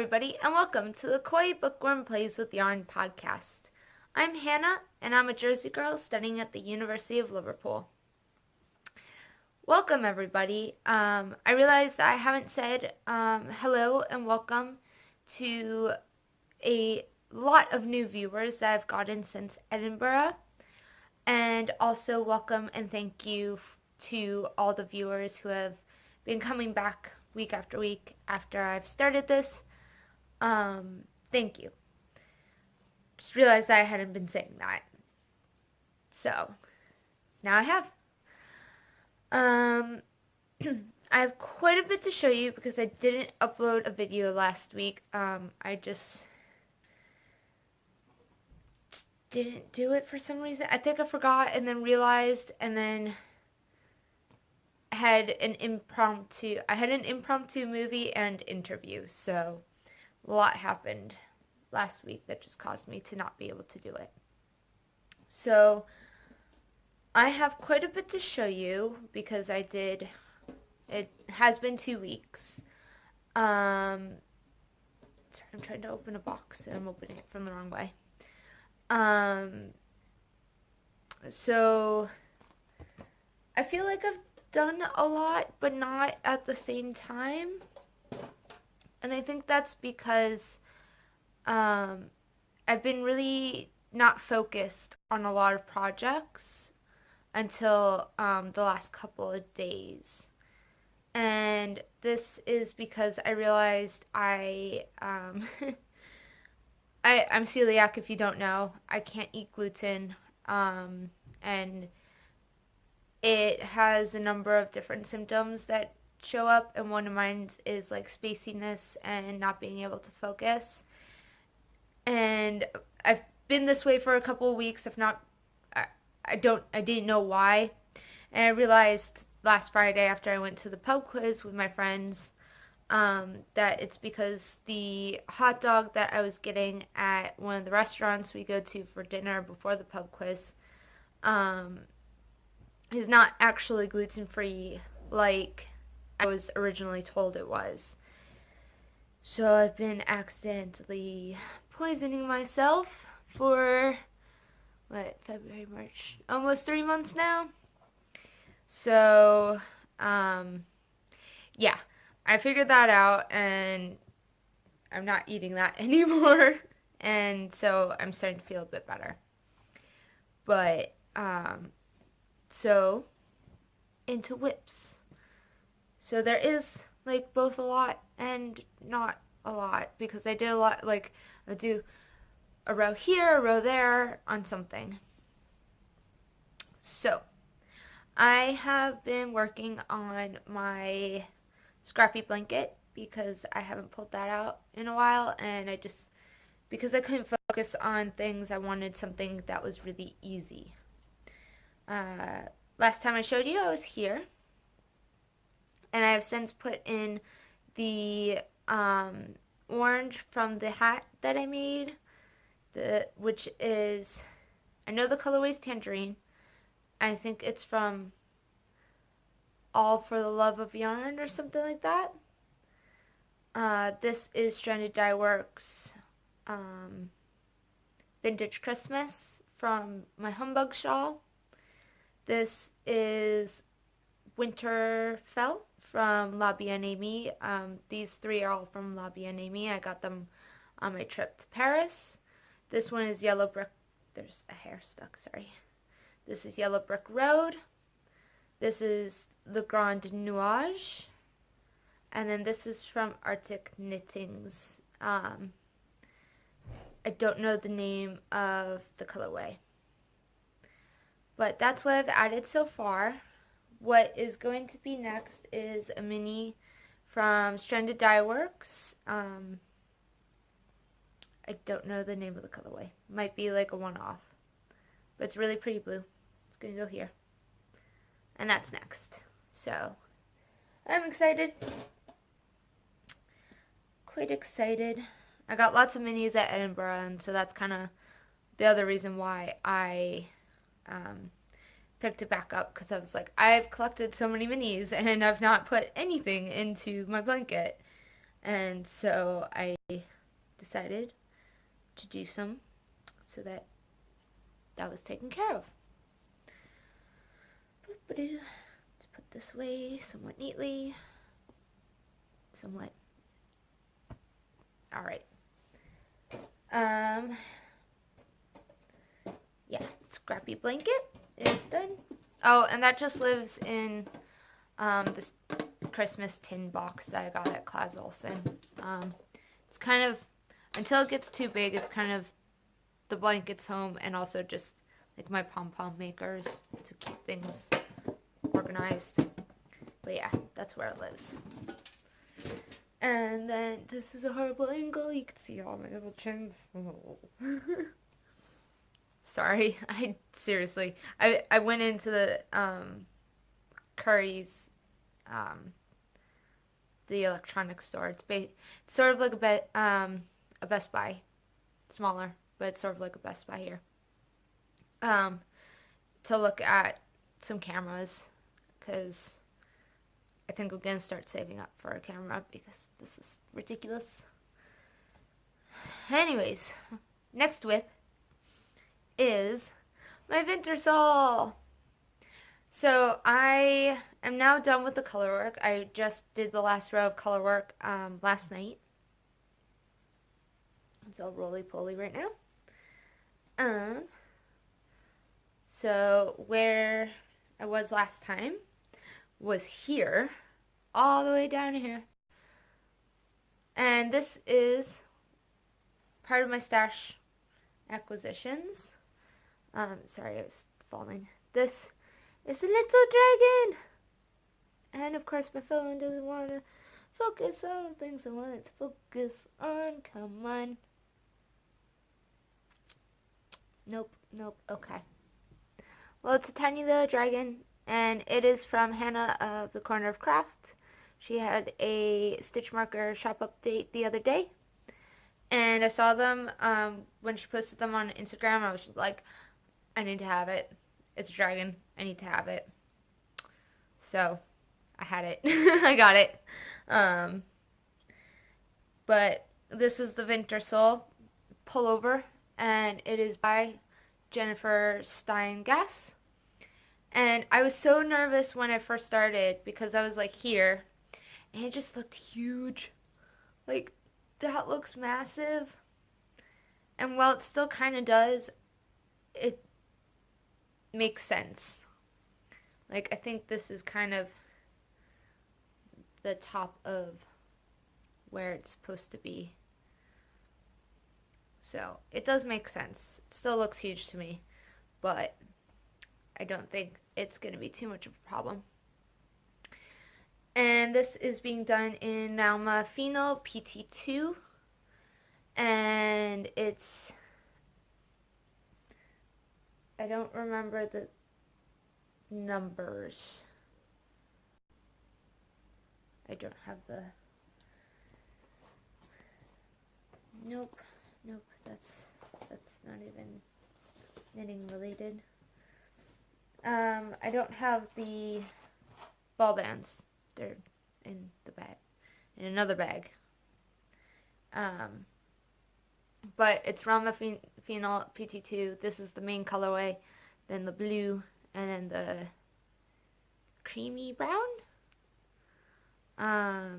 everybody, and welcome to the Koi Bookworm Plays with Yarn podcast. I'm Hannah, and I'm a Jersey girl studying at the University of Liverpool. Welcome, everybody. I realized I haven't said hello and welcome to a lot of new viewers that I've gotten since Edinburgh, and also welcome and thank you to all the viewers who have been coming back week after week after I've started this. Thank you. Just realized that I hadn't been saying that. So, now I have. I have quite a bit to show you because I didn't upload a video last week. I just didn't do it for some reason. I think I forgot and then realized and then had an impromptu movie and interview. So, a lot happened last week that just caused me to not be able to do it. So I have quite a bit to show you because it has been 2 weeks. Sorry, I'm trying to open a box and I'm opening it from the wrong way. So I feel like I've done a lot but not at the same time. And I think that's because I've been really not focused on a lot of projects until the last couple of days. And this is because I realized I'm celiac, if you don't know. I can't eat gluten, and it has a number of different symptoms that show up, and one of mine is like spaciness and not being able to focus. And I've been this way for a couple of weeks, if not, I didn't know why. And I realized last Friday after I went to the pub quiz with my friends, that it's because the hot dog that I was getting at one of the restaurants we go to for dinner before the pub quiz, is not actually gluten-free like I was originally told it was. So I've been accidentally poisoning myself for, February, March, almost 3 months now. So, yeah, I figured that out and I'm not eating that anymore. And so I'm starting to feel a bit better. But, so, into whips. So there is, like, both a lot and not a lot, because I did a lot, like, I do a row here, a row there on something. So, I have been working on my scrappy blanket because I haven't pulled that out in a while, and because I couldn't focus on things, I wanted something that was really easy. Last time I showed you, I was here, and I have since put in the orange from the hat that I made, which is, I know the colorway is tangerine. I think it's from All for the Love of Yarn or something like that. This is Stranded Dye Works Vintage Christmas from my Humbug shawl. This is Winterfell from La Bien-Aimée. These three are all from La Bien-Aimée. I got them on my trip to Paris. This one is Yellow Brick. There's a hair stuck, sorry. This is Yellow Brick Road. This is Le Grand Nuage. And then this is from Arctic Knittings. I don't know the name of the colorway. But that's what I've added so far. What is going to be next is a mini from Stranded Dye Works. I don't know the name of the colorway. Might be like a one-off. But it's really pretty blue. It's going to go here. And that's next. So, I'm excited. Quite excited. I got lots of minis at Edinburgh, and so that's kind of the other reason why I picked it back up, because I was like, I've collected so many minis, and I've not put anything into my blanket. And so I decided to do some so that that was taken care of. Let's put this away somewhat neatly. Somewhat. Alright. Yeah, scrappy blanket is done. Oh, and that just lives in this Christmas tin box that I got at Claes Olsen. It's kind of, until it gets too big, it's kind of the blanket's home and also just like my pom-pom makers to keep things organized. But yeah, that's where it lives. And then this is a horrible angle. You can see all my little chins. Oh. Sorry, I went into the Curry's the electronics store. It's sort of like a Best Buy, smaller, but it's sort of like a Best Buy here. To look at some cameras because I think we're gonna start saving up for a camera because this is ridiculous. Anyways, next whip is my Wintersol. So I am now done with the color work. I just did the last row of color work last night. It's all roly-poly right now. So where I was last time was here, all the way down here. And this is part of my stash acquisitions. Sorry, I was falling. This is a little dragon. And of course my phone doesn't want to focus on things I want it to focus on. Come on. Nope, okay. Well, it's a tiny little dragon, and it is from Hannah of the Corner of Craft. She had a stitch marker shop update the other day, and I saw them when she posted them on Instagram. I was just like, I need to have it. It's a dragon. I need to have it. So, I had it. I got it. But this is the Wintersol pullover, and it is by Jennifer Steingass. And I was so nervous when I first started because I was like here, and it just looked huge. Like, that looks massive. And while it still kind of does, it makes sense. Like, I think this is kind of the top of where it's supposed to be. So, it does make sense. It still looks huge to me, but I don't think it's going to be too much of a problem. And this is being done in Malma Fino PT2. And it's, I don't remember the numbers. I don't have the, nope, that's not even knitting related. I don't have the ball bands. They're in the bag, in another bag. But it's Rama Phenol PT2. This is the main colorway. Then the blue, and then the creamy brown. I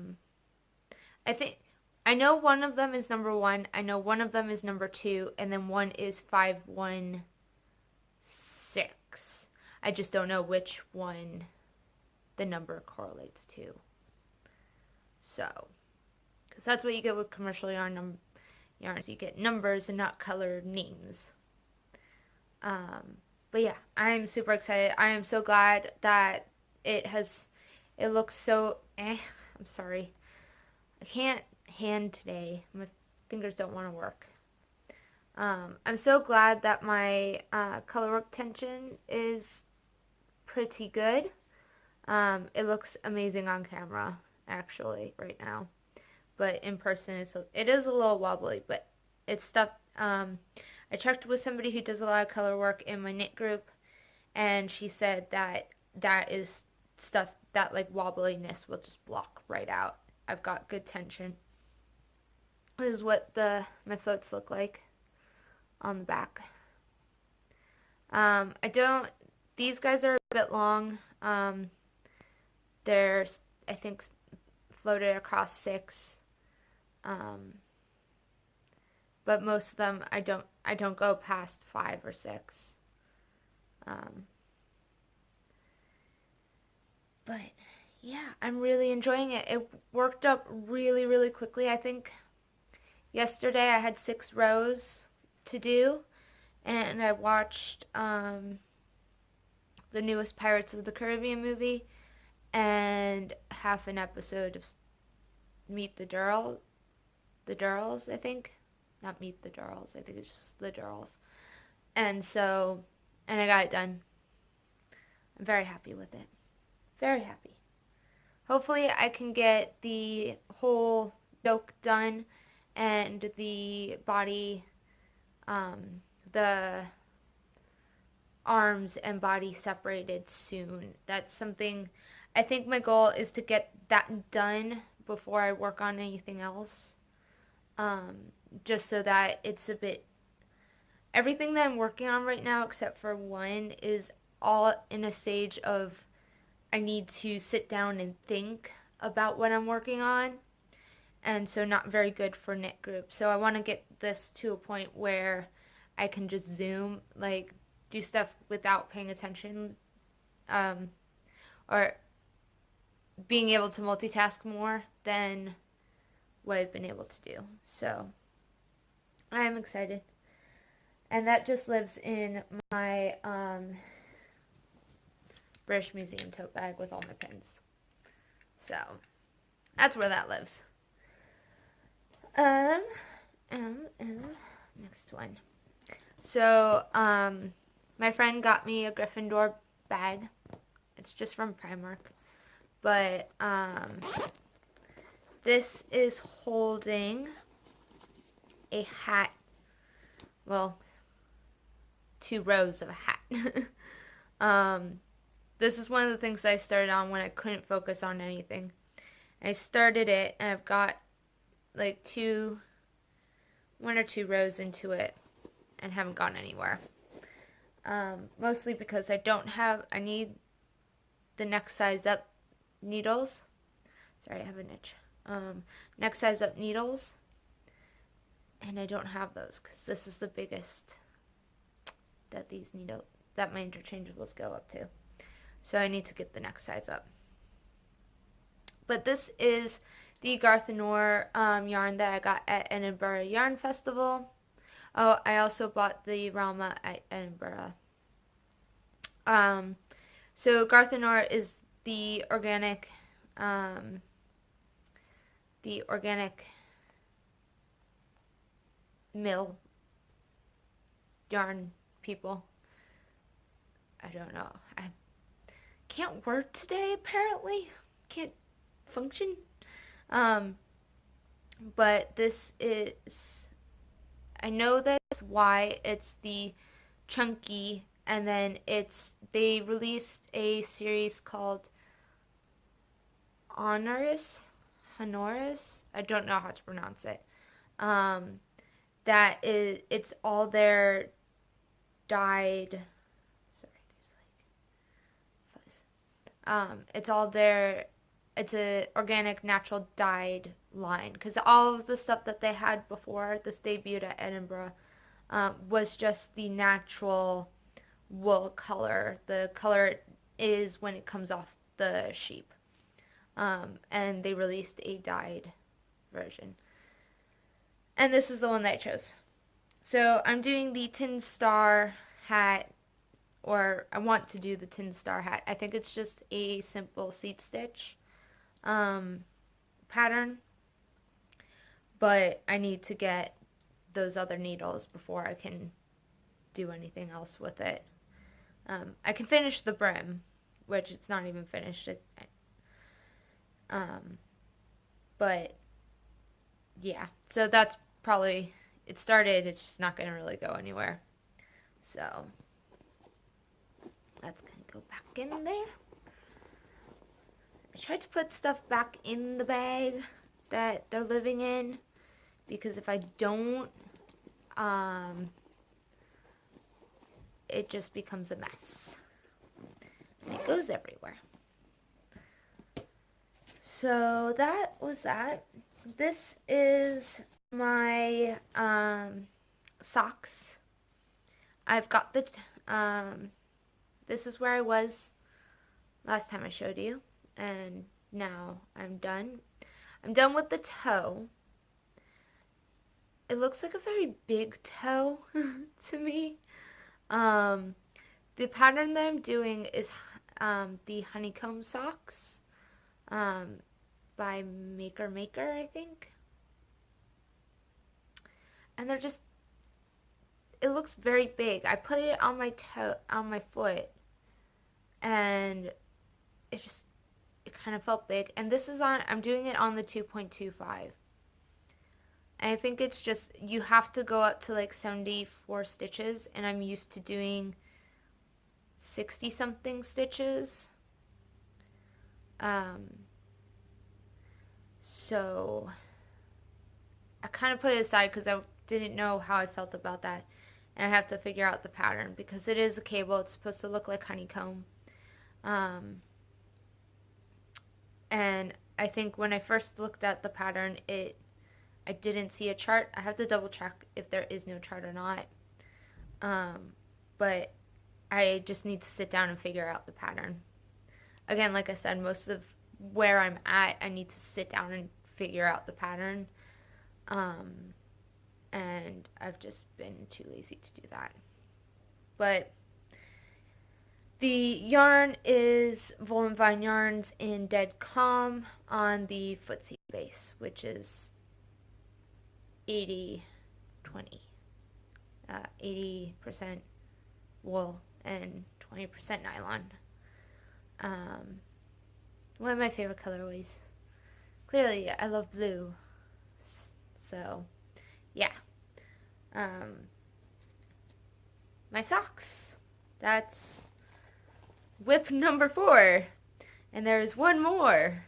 know one of them is number 1. I know one of them is number 2, and then one is 516. I just don't know which one the number correlates to. So, because that's what you get with commercial yarns. You get numbers and not colored names. But yeah, I'm super excited. I am so glad that it looks so, I'm sorry. I can't hand today. My fingers don't want to work. I'm so glad that my color work tension is pretty good. It looks amazing on camera, actually, right now. But in person, it is a little wobbly, but it's stuff. I checked with somebody who does a lot of color work in my knit group, and she said that is stuff that like wobbliness will just block right out. I've got good tension. This is what my floats look like on the back. I don't, these guys are a bit long. They're, I think, floated across 6. Um, but most of them I don't go past 5 or 6. Um, but yeah, I'm really enjoying it. It worked up really, really quickly. I think yesterday I had 6 rows to do, and I watched the newest Pirates of the Caribbean movie and half an episode of Meet the Durrells, I think. Not Meet the Durrells, I think it's just the Durrells. And so, and I got it done. I'm very happy with it. Very happy. Hopefully I can get the whole yoke done and the body, the arms and body separated soon. That's something, I think my goal is to get that done before I work on anything else. Um, just so that it's a bit, everything that I'm working on right now except for one is all in a stage of I need to sit down and think about what I'm working on, and so not very good for knit group. So I want to get this to a point where I can just zoom, like do stuff without paying attention, um, or being able to multitask more than what I've been able to do. So I'm excited. And that just lives in my British Museum tote bag with all my pins. So that's where that lives. Um, next one. So, my friend got me a Gryffindor bag. It's just from Primark. But, this is holding a hat. Well, 2 rows of a hat. This is one of the things I started on when I couldn't focus on anything. I started it and I've got like 1 or 2 rows into it and haven't gone anywhere. Mostly because I need the next size up needles. Sorry, I have an itch. Next size up needles. And I don't have those because this is the biggest that that my interchangeables go up to. So I need to get the next size up. But this is the Garthenor yarn that I got at Edinburgh Yarn Festival. Oh, I also bought the Rama at Edinburgh. So Garthenor is the organic mill yarn people. I don't know. I can't work today apparently. Can't function. But this is, I know that's why it's the chunky, and then they released a series called Honoris, I don't know how to pronounce it. It's all their dyed, sorry, there's like fuzz. It's a organic natural dyed line, because all of the stuff that they had before this debuted at Edinburgh was just the natural wool color. The color it is when it comes off the sheep. And they released a dyed version. And this is the one that I chose. So I'm doing the Tin Star hat, or I want to do the Tin Star hat. I think it's just a simple seat stitch pattern, but I need to get those other needles before I can do anything else with it. I can finish the brim, which it's not even finished. But yeah, so that's probably, it started, it's just not going to really go anywhere. So that's going to go back in there. I tried to put stuff back in the bag that they're living in, because if I don't, it just becomes a mess. And it goes everywhere. So that was that. This is my socks. I've got the, this is where I was last time I showed you. And now I'm done. I'm done with the toe. It looks like a very big toe to me. The pattern that I'm doing is the honeycomb socks by Maker, I think. And they're just, it looks very big. I put it on my toe, on my foot, and it just, it kind of felt big. And this is on, I'm doing it on the 2.25. I think it's just, you have to go up to like 74 stitches, and I'm used to doing 60 something stitches. So I kind of put it aside because I didn't know how I felt about that. And I have to figure out the pattern because it is a cable. It's supposed to look like honeycomb. And I think when I first looked at the pattern, I didn't see a chart. I have to double check if there is no chart or not. But I just need to sit down and figure out the pattern. Again, like I said, most of where I'm at, I need to sit down and figure out the pattern. And I've just been too lazy to do that. But the yarn is Volan Vine Yarns in Dead Calm on the footsie base, which is 80-20. 80% wool and 20% nylon. One of my favorite colorways. Clearly, I love blue. So, yeah. My socks. That's whip number 4. And there's one more.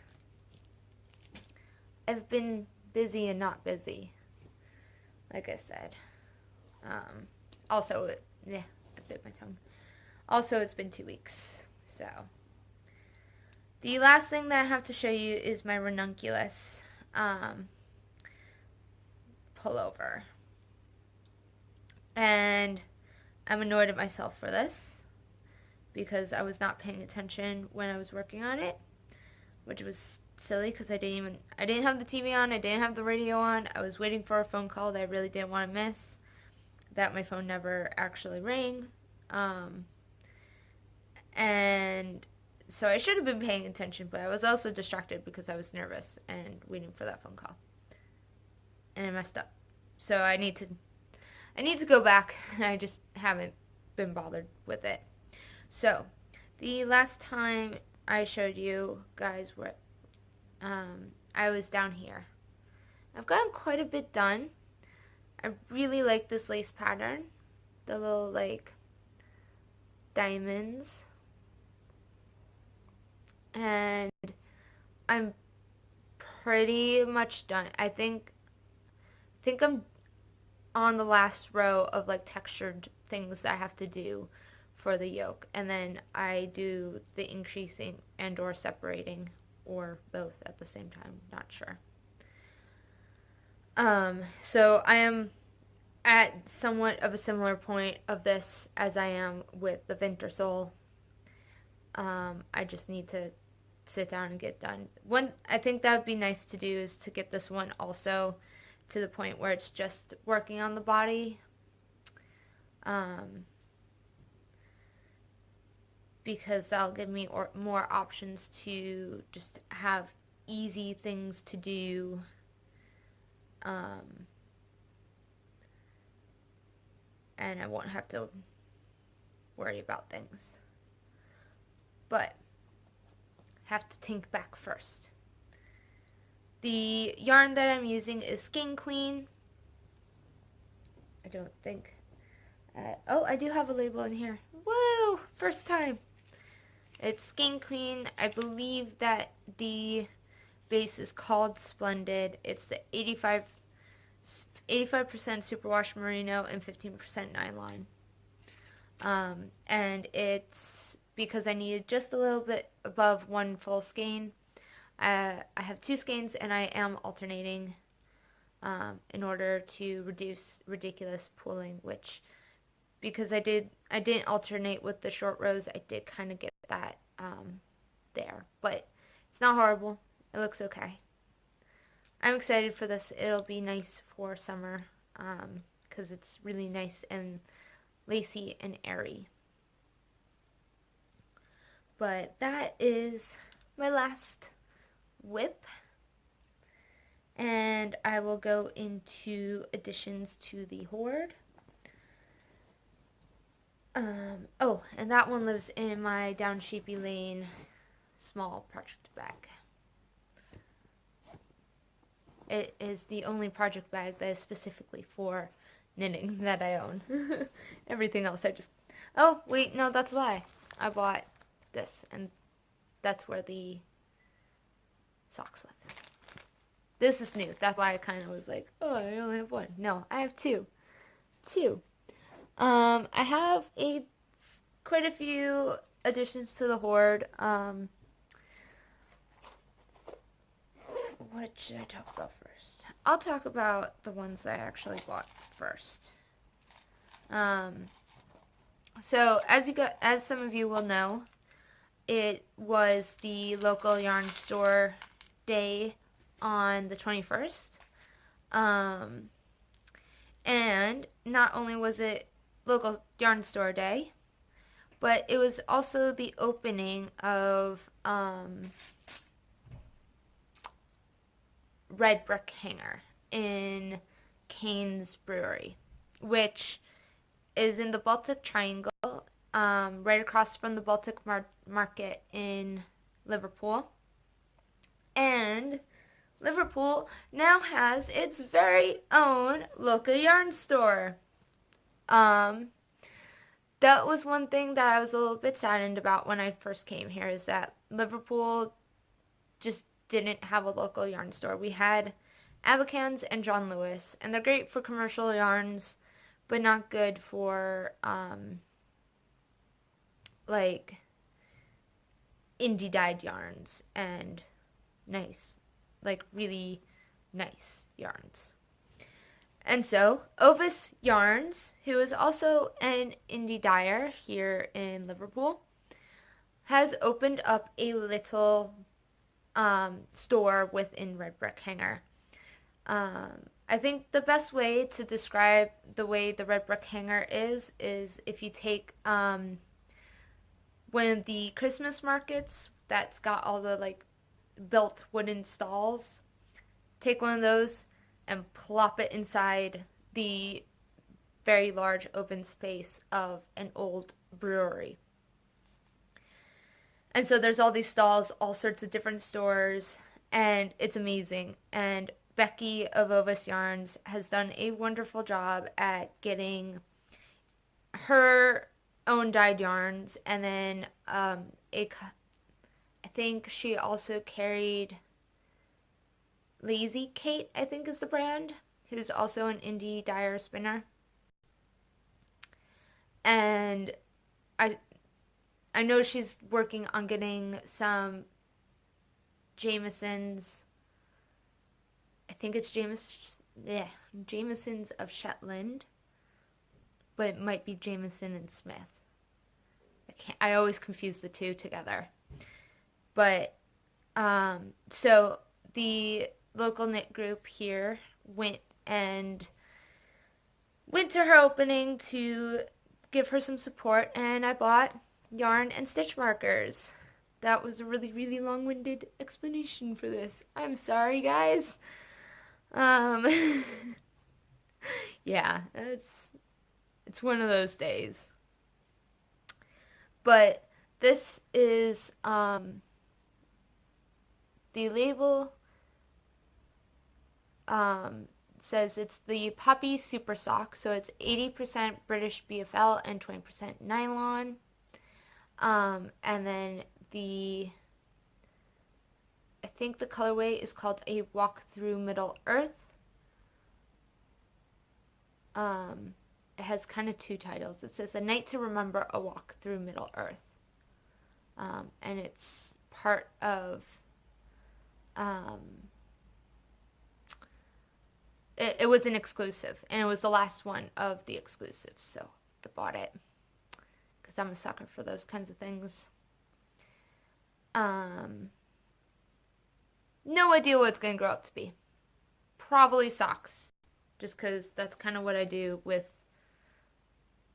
I've been busy and not busy. Like I said. Also, yeah, I bit my tongue. Also, it's been 2 weeks. So, the last thing that I have to show you is my ranunculus pullover. And I'm annoyed at myself for this because I was not paying attention when I was working on it, which was silly because I didn't have the TV on, I didn't have the radio on. I was waiting for a phone call that I really didn't want to miss. That my phone never actually rang. And so I should have been paying attention, but I was also distracted because I was nervous and waiting for that phone call. And I messed up. So I need to go back. I just haven't been bothered with it. So, the last time I showed you guys where I was down here. I've gotten quite a bit done. I really like this lace pattern. The little like diamonds. And I'm pretty much done. I think I'm on the last row of like textured things that I have to do for the yoke, and then I do the increasing and or separating, or both at the same time, not sure. So I am at somewhat of a similar point of this as I am with the Winter Soul. I just need to sit down and get done. One, I think that would be nice to do is to get this one also to the point where it's just working on the body. Because that'll give me more options to just have easy things to do. And I won't have to worry about things. But have to think back first. The yarn that I'm using is Skin Queen. I don't think. Oh, I do have a label in here. Woo! First time. It's Skin Queen. I believe that the base is called Splendid. It's the 85 85% superwash merino and 15% nylon. And it's because I needed just a little bit above one full skein. I have two skeins and I am alternating in order to reduce ridiculous pooling, which because I didn't alternate with the short rows, I did kind of get that there, but it's not horrible. It looks okay. I'm excited for this. It'll be nice for summer because it's really nice and lacy and airy. But that is my last whip, and I will go into additions to the hoard. Oh, and that one lives in my Down Sheepy Lane small project bag. It is the only project bag that is specifically for knitting that I own. Everything else I just... Oh, wait, no, that's a lie. I bought this, and that's where the socks live. This is new. That's why I kind of was like, oh, I only have one. No, I have two. Two. I have quite a few additions to the hoard. What should I talk about first? I'll talk about the ones I actually bought first. So as some of you will know, it was the local yarn store day on the 21st. And not only was it local yarn store day, but it was also the opening of Red Brick Hanger in Kane's Brewery, which is in the Baltic Triangle, right across from the Baltic Market in Liverpool. And Liverpool now has its very own local yarn store. That was one thing that I was a little bit saddened about when I first came here, is that Liverpool just didn't have a local yarn store. We had Abacans and John Lewis, and they're great for commercial yarns, but not good for like indie dyed yarns and nice, like really nice yarns. And so Ovis Yarns, who is also an indie dyer here in Liverpool, has opened up a little store within Red Brick Hanger. I think the best way to describe the way the Red Brick Hanger is if you take one of the Christmas markets that's got all the like built wooden stalls, take one of those and plop it inside the very large open space of an old brewery. And so there's all these stalls, all sorts of different stores, and it's amazing. And Becky of Ovis Yarns has done a wonderful job at getting her own dyed yarns, and then I think she also carried Lazy Kate, I think is the brand, who's also an indie dyer spinner. And I know she's working on getting some Jameson's, I think it's Jameson's of Shetland, but it might be Jameson and Smith. I always confuse the two together. But so the local knit group here went to her opening to give her some support, and I bought yarn and stitch markers. That was a really, really long-winded explanation for this. I'm sorry, guys. Yeah, it's one of those days. But this is the label says it's the Poppy Super Sock, so it's 80% British BFL and 20% nylon. And then I think the colorway is called a Walk Through Middle Earth. Um, it has kind of two titles. It says A Night to Remember, A Walk Through Middle Earth. And it's part of, um, it was an exclusive, and it was the last one of the exclusives, so I bought it because I'm a sucker for those kinds of things. Um, no idea what it's going to grow up to be. Probably socks, just because that's kind of what I do with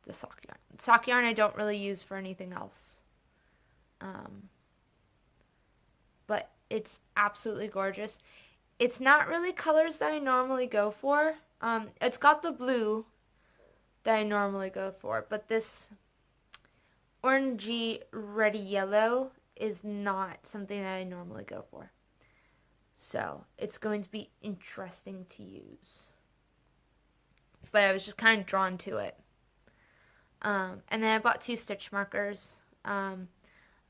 the sock yarn. Sock yarn I don't really use for anything else. Um, but it's absolutely gorgeous. It's not really colors that I normally go for. It's got the blue that I normally go for, but this orangey reddy yellow is not something that I normally go for. So it's going to be interesting to use. But I was just kind of drawn to it. And then I bought 2 stitch markers. I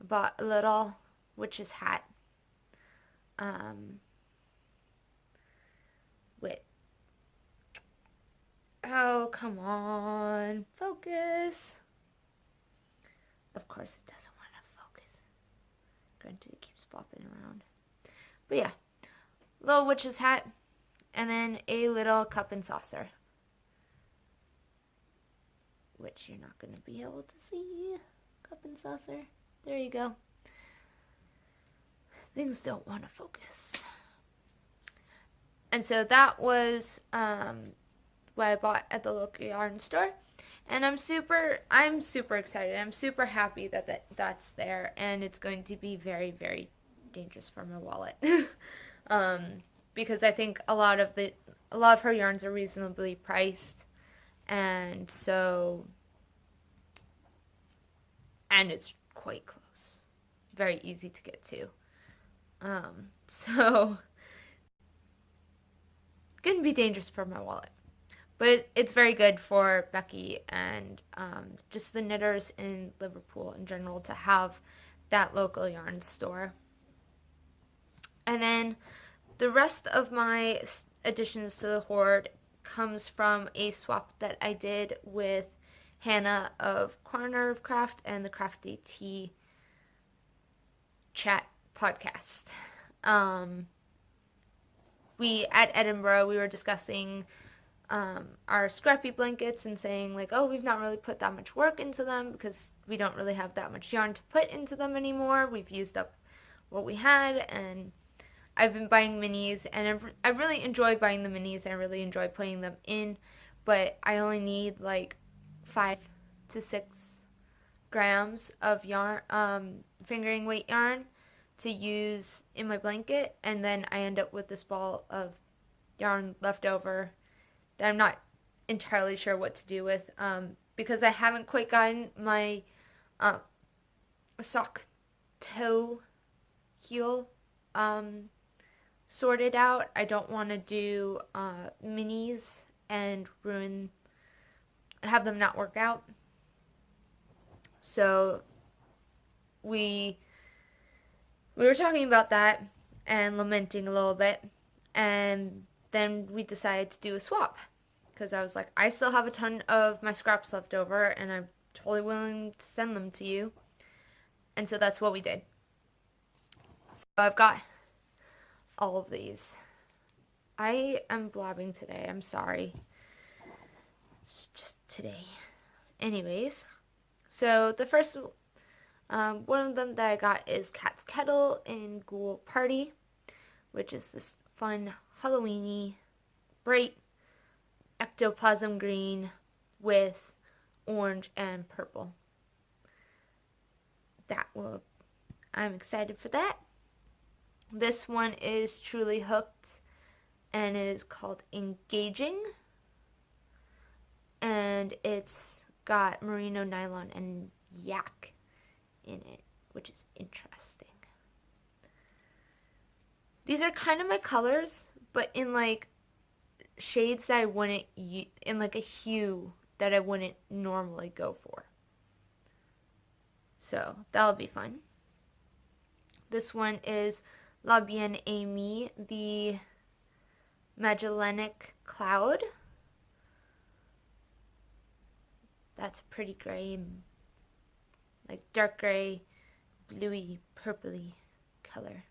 bought a little witch's hat. With, oh, come on, focus. Of course it doesn't want to focus. Granted, it keeps flopping around. But yeah, little witch's hat, and then a little cup and saucer, which you're not going to be able to see. Cup and saucer. There you go. Things don't want to focus. And so that was what I bought at the local yarn store. And I'm super excited. I'm super happy that that's there, and it's going to be very, very dangerous for my wallet. Because I think a lot of her yarns are reasonably priced, and it's quite close. Very easy to get to. So gonna be dangerous for my wallet. But it's very good for Becky and just the knitters in Liverpool in general to have that local yarn store. And then the rest of my additions to the hoard comes from a swap that I did with Hannah of Corner of Craft and the Crafty Tea Chat podcast. At Edinburgh, we were discussing our scrappy blankets and saying like, oh, we've not really put that much work into them because we don't really have that much yarn to put into them anymore. We've used up what we had, and I've been buying minis, and I really enjoy buying the minis, and I really enjoy putting them in, but I only need like 5 to 6 grams of yarn, fingering weight yarn to use in my blanket, and then I end up with this ball of yarn left over that I'm not entirely sure what to do with, because I haven't quite gotten my sock toe heel sorted out. I don't want to do minis and have them not work out. So we were talking about that and lamenting a little bit, and then we decided to do a swap because I was like, I still have a ton of my scraps left over, and I'm totally willing to send them to you. And so that's what we did. So I've got all of these. I am blabbing today. I'm sorry. It's just today. Anyways, so the first one of them that I got is Cat's Kettle in Ghoul Party, which is this fun Halloweeny, bright ectoplasm green with orange and purple. I'm excited for that. This one is Truly Hooked, and it is called Engaging, and it's got merino nylon and yak in it, which is interesting. These are kind of my colors, but in like shades that I wouldn't in like a hue that I wouldn't normally go for. So that'll be fun. This one is La Bien Aimée, the Magellanic Cloud. That's a pretty gray, like dark gray, bluey, purpley color.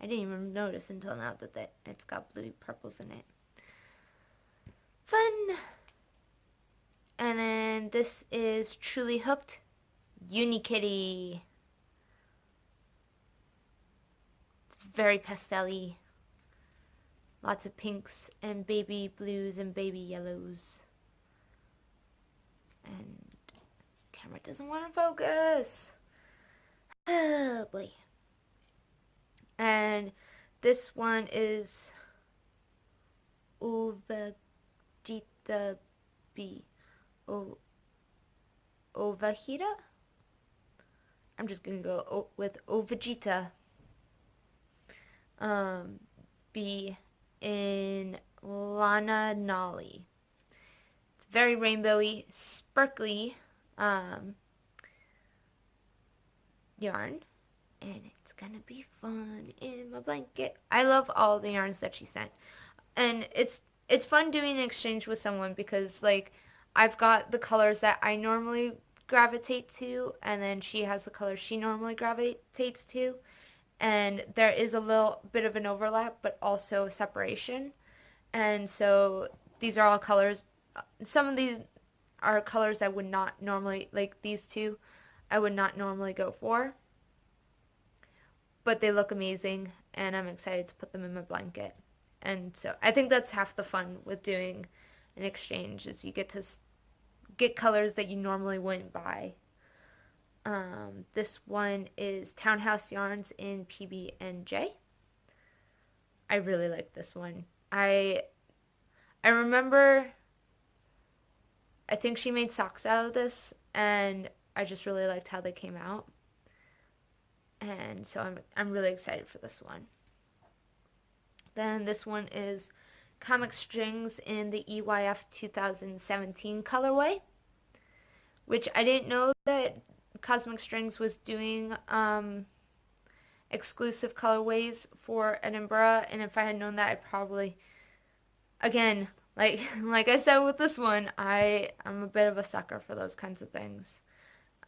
I didn't even notice until now that it's got bluey purples in it. Fun! And then this is Truly Hooked Unikitty. It's very pastel-y. Lots of pinks and baby blues and baby yellows. And camera doesn't want to focus. Oh boy. And this one is Ovagita B. Ovahita? I'm just gonna go with Ovagita. B in Lana Nolly. It's very rainbowy, sparkly yarn, and it's gonna be fun in my blanket. I love all the yarns that she sent, and it's fun doing an exchange with someone because like I've got the colors that I normally gravitate to, and then she has the colors she normally gravitates to, and there is a little bit of an overlap but also a separation. And so these are all colors. Some of these are colors I would not normally, like these two, I would not normally go for, but they look amazing and I'm excited to put them in my blanket. And so I think that's half the fun with doing an exchange is you get to get colors that you normally wouldn't buy. This one is Townhouse Yarns in PB&J. I really like this one. I remember I think she made socks out of this and I just really liked how they came out. And so I'm really excited for this one. Then this one is Comic Strings in the EYF 2017 colorway, which I didn't know that Cosmic Strings was doing exclusive colorways for Edinburgh, and if I had known that, I probably, again, like I said with this one, I'm a bit of a sucker for those kinds of things.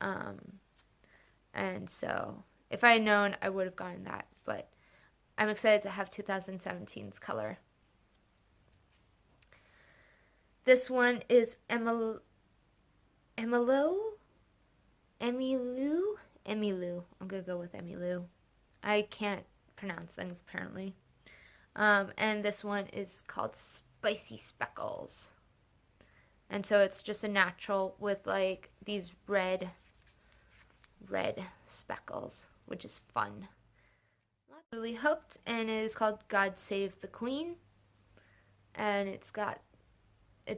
And so if I had known, I would have gotten that, but I'm excited to have 2017's color. This one is Emilu. I'm gonna go with Emilu. I can't pronounce things apparently. And this one is called Spicy Speckles. And so it's just a natural with like these red speckles, which is fun. Really hooked, and it is called God Save the Queen. And it's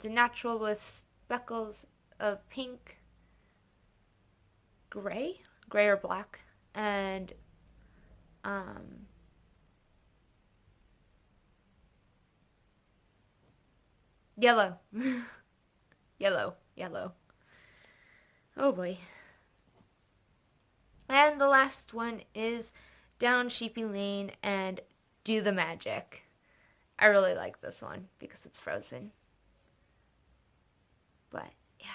a natural with speckles of pink, gray or black, and yellow. Yellow. Oh boy. And the last one is Down Sheepy Lane and Do the Magic. I really like this one because it's frozen. But yeah,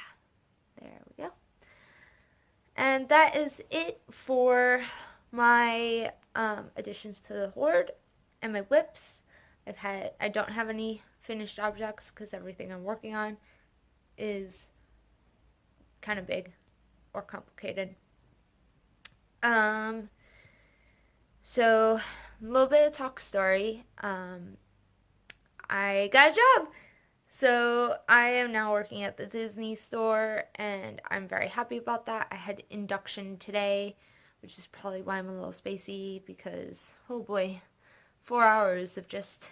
there we go. And that is it for my additions to the hoard and my whips. I don't have any finished objects because everything I'm working on is kind of big or complicated. So a little bit of talk story. I got a job. So I am now working at the Disney store and I'm very happy about that. I had induction today, which is probably why I'm a little spacey because, oh boy, 4 hours of just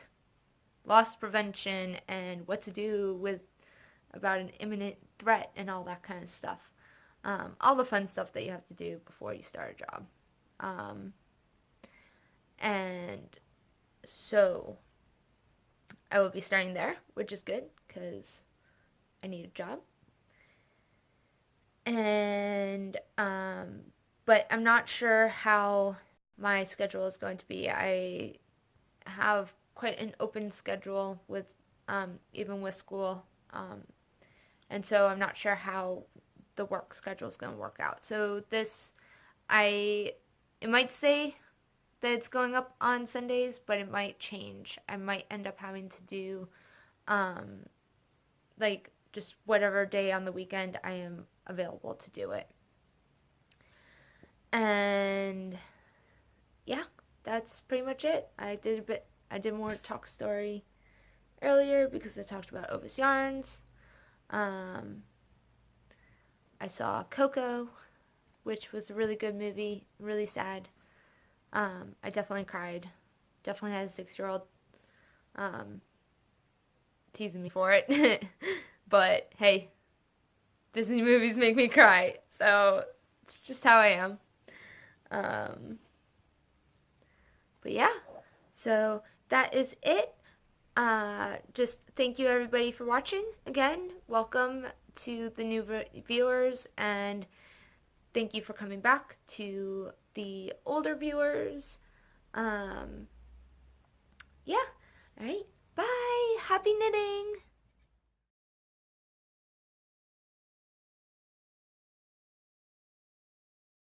loss prevention and what to do about an imminent threat and all that kind of stuff. All the fun stuff that you have to do before you start a job. And so I will be starting there, which is good because I need a job. And but I'm not sure how my schedule is going to be. I have quite an open schedule with even with school, and so I'm not sure how the work schedule is going to work out. So this, I, it might say that it's going up on Sundays, but it might change. I might end up having to do, um, like, just whatever day on the weekend I am available to do it. And yeah, that's pretty much it. I did more talk story earlier because I talked about Ovis Yarns. Um, I saw Coco, which was a really good movie, really sad. I definitely cried. Definitely had a 6-year old um, teasing me for it. But hey, Disney movies make me cry, so it's just how I am. Um, but yeah, so that is it. Just thank you everybody for watching. Again, welcome to the new viewers, and thank you for coming back to the older viewers. Um, yeah. All right. Bye. Happy knitting.